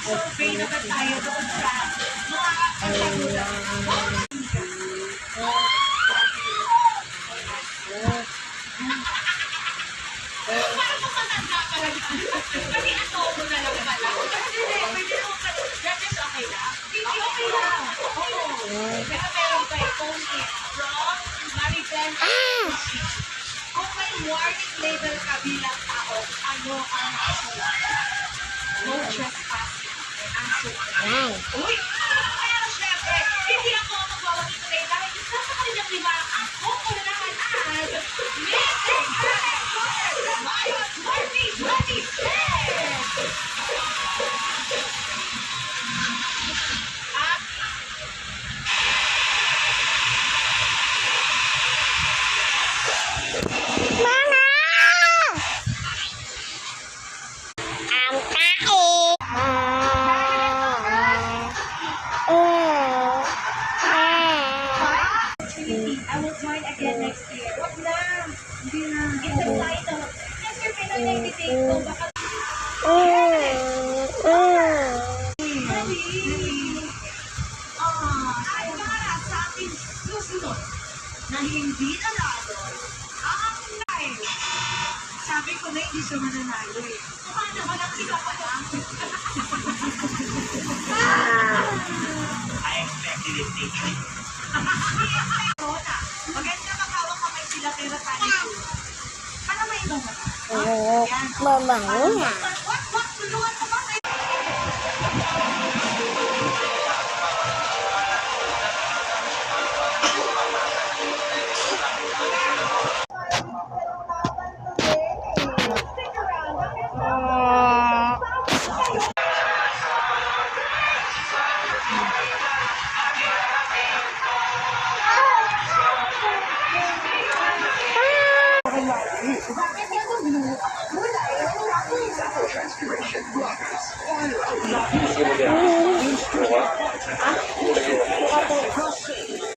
mag-survey naman tayo doon sa mga kasagutan. Parang matanda ka lang. Kasi ato mo na lang pala. Pwede mo pa. That is okay lang. Hindi okay lang. Oo. Pero meron pa itong from Maribel. Kung may warning label ka bilang tao, ano ang isulat? No trespassing. Answer. Uy! Kaya syempre, hindi ako magwawagi today dahil isa sa kanilang lima ako unahan as Missing Character Mayo 2026! At I will join again next year. Wag na. Hindi na. It's a title. Next year, pinag-editing ko. Baka... Ay, para sa ating susunod na hindi nanalo ang live. Sabi ko na hindi siya mananalo eh. Mukha naman ang sila pa lang. I expected it, Nathan. Maganda makawak kamay sila pero tayo. Para may ibang mata. Mabango na. Wag, tulungan ko ba kayo? Transparency.